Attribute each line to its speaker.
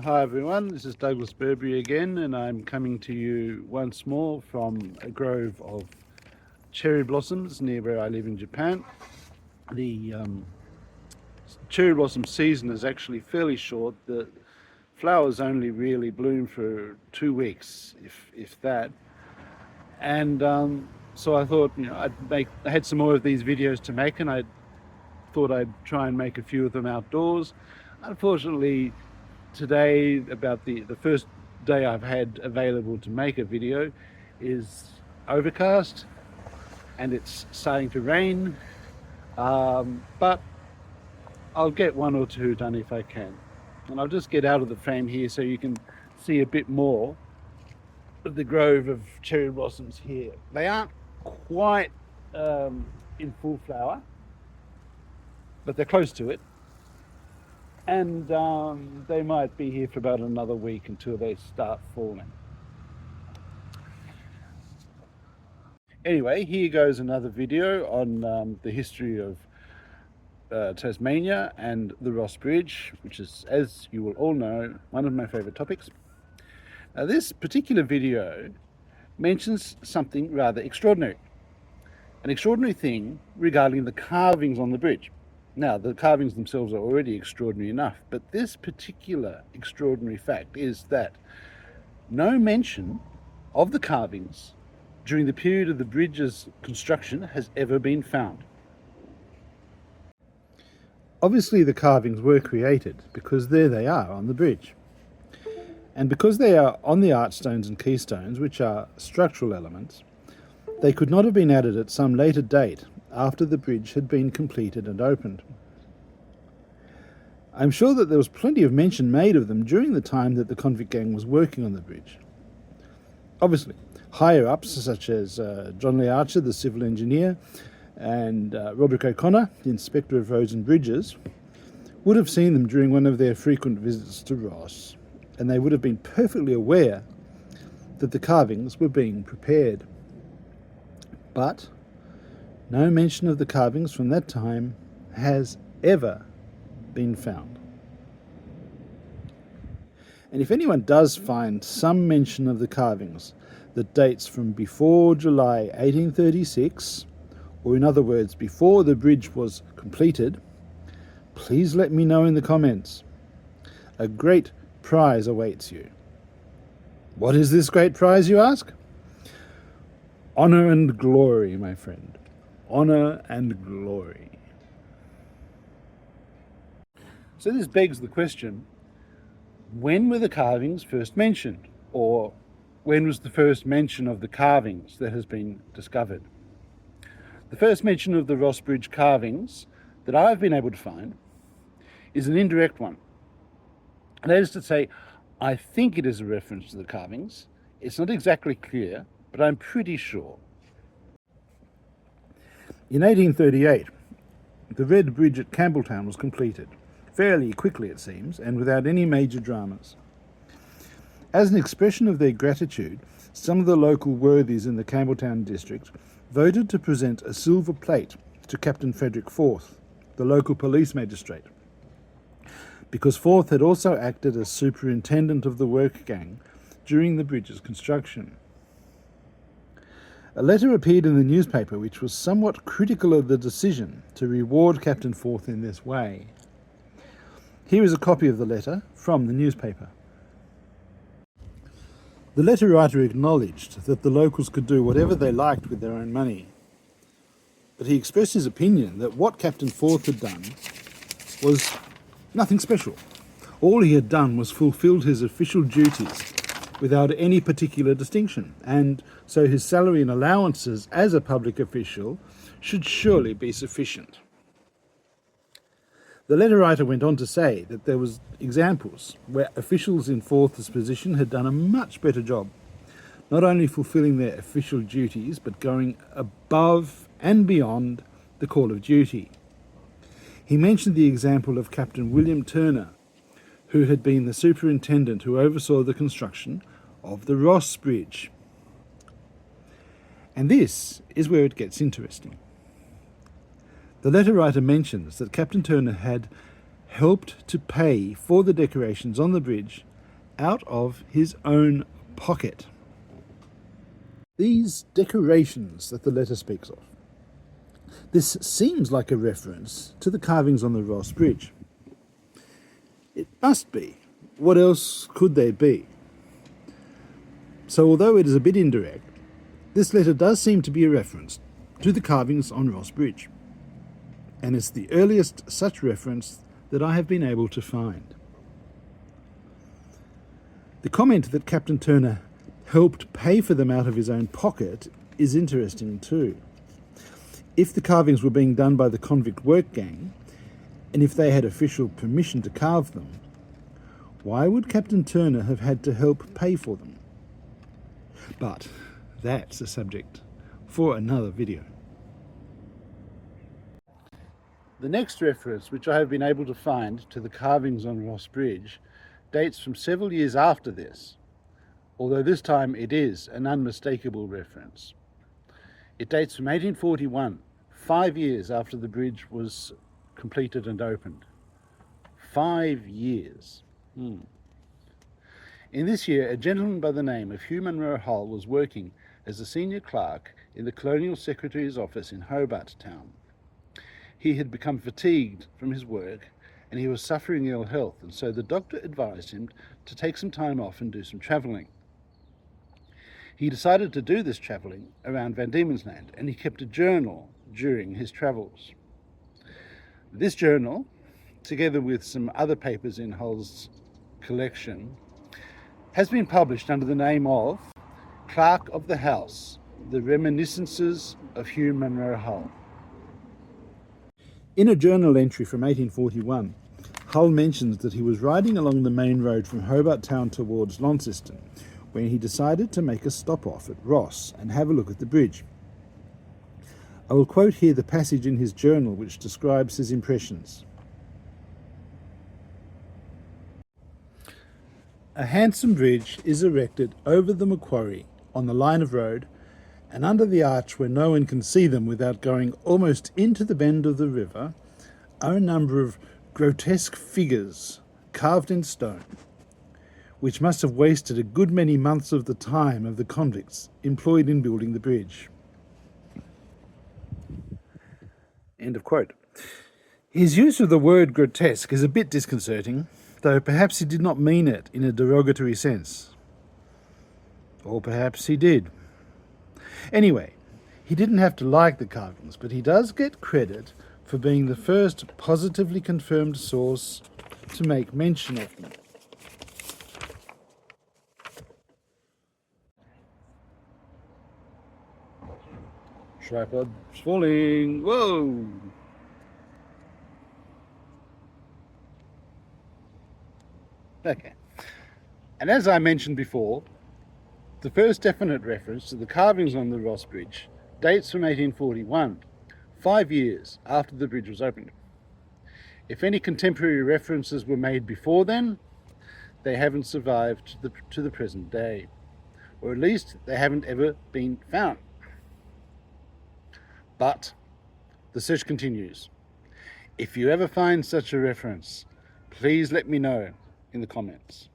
Speaker 1: Hi everyone, this is Douglas Burberry again, and I'm coming to you once more from a grove of cherry blossoms near where I live in Japan. The cherry blossom season is actually fairly short. The flowers only really bloom for 2 weeks, if that. And so I thought, I had some more of these videos to make, and I thought I'd try and make a few of them outdoors. Unfortunately, today, about the first day I've had available to make a video, is overcast and it's starting to rain, but I'll get one or two done if I can. And I'll just get out of the frame here so you can see a bit more of the grove of cherry blossoms here. They aren't quite in full flower, but they're close to it. And they might be here for about another week until they start falling. Anyway, here goes another video on the history of Tasmania and the Ross Bridge, which is, as you will all know, one of my favourite topics. This particular video mentions something rather extraordinary. An extraordinary thing regarding the carvings on the bridge. Now, the carvings themselves are already extraordinary enough, but this particular extraordinary fact is that no mention of the carvings during the period of the bridge's construction has ever been found. Obviously, the carvings were created because there they are on the bridge. And because they are on the archstones and keystones, which are structural elements, they could not have been added at some later date after the bridge had been completed and opened. I'm sure that there was plenty of mention made of them during the time that the convict gang was working on the bridge. Obviously, higher-ups such as John Lee Archer, the civil engineer, and Roderick O'Connor, the inspector of roads and bridges, would have seen them during one of their frequent visits to Ross, and they would have been perfectly aware that the carvings were being prepared. But no mention of the carvings from that time has ever been found. And if anyone does find some mention of the carvings that dates from before July 1836, or in other words, before the bridge was completed, please let me know in the comments. A great prize awaits you. What is this great prize, you ask? Honor and glory, my friend. Honor and glory. So this begs the question, when were the carvings first mentioned? Or when was the first mention of the carvings that has been discovered? The first mention of the Ross Bridge carvings that I've been able to find is an indirect one. That is to say, I think it is a reference to the carvings. It's not exactly clear, but I'm pretty sure. In 1838, the Red Bridge at Campbelltown was completed, fairly quickly it seems, and without any major dramas. As an expression of their gratitude, some of the local worthies in the Campbelltown district voted to present a silver plate to Captain Frederick Forth, the local police magistrate, because Forth had also acted as superintendent of the work gang during the bridge's construction. A letter appeared in the newspaper which was somewhat critical of the decision to reward Captain Forth in this way. Here is a copy of the letter from the newspaper. The letter writer acknowledged that the locals could do whatever they liked with their own money, but he expressed his opinion that what Captain Forth had done was nothing special. All he had done was fulfilled his official duties without any particular distinction, and so his salary and allowances as a public official should surely be sufficient. The letter writer went on to say that there was examples where officials in Forth's position had done a much better job, not only fulfilling their official duties, but going above and beyond the call of duty. He mentioned the example of Captain William Turner, who had been the superintendent who oversaw the construction of the Ross Bridge. And this is where it gets interesting. The letter writer mentions that Captain Turner had helped to pay for the decorations on the bridge out of his own pocket. These decorations that the letter speaks of. This seems like a reference to the carvings on the Ross Bridge. It must be. What else could there be? So although it is a bit indirect, this letter does seem to be a reference to the carvings on Ross Bridge, and it's the earliest such reference that I have been able to find. The comment that Captain Turner helped pay for them out of his own pocket is interesting too. If the carvings were being done by the convict work gang, and if they had official permission to carve them, why would Captain Turner have had to help pay for them? But that's a subject for another video. The next reference which I have been able to find to the carvings on Ross Bridge dates from several years after this, although this time it is an unmistakable reference. It dates from 1841, 5 years after the bridge was completed and opened. 5 years. In this year, a gentleman by the name of Hugh Munro Hull was working as a senior clerk in the Colonial Secretary's office in Hobart Town. He had become fatigued from his work and he was suffering ill health, and so the doctor advised him to take some time off and do some travelling. He decided to do this travelling around Van Diemen's Land, and he kept a journal during his travels. This journal, together with some other papers in Hull's collection, has been published under the name of Clerk of the House, The Reminiscences of Hugh Munro Hull. In a journal entry from 1841, Hull mentions that he was riding along the main road from Hobart Town towards Launceston when he decided to make a stop off at Ross and have a look at the bridge. I will quote here the passage in his journal which describes his impressions. A handsome bridge is erected over the Macquarie on the line of road and under the arch where no one can see them without going almost into the bend of the river are a number of grotesque figures carved in stone, which must have wasted a good many months of the time of the convicts employed in building the bridge. End of quote. His use of the word grotesque is a bit disconcerting, though perhaps he did not mean it in a derogatory sense. Or perhaps he did. Anyway, he didn't have to like the carvings, but he does get credit for being the first positively confirmed source to make mention of them. Tripod's falling. Whoa! Okay. And as I mentioned before, the first definite reference to the carvings on the Ross Bridge dates from 1841, 5 years after the bridge was opened. If any contemporary references were made before then, they haven't survived to the present day, or at least they haven't ever been found. But the search continues. If you ever find such a reference, please let me know in the comments.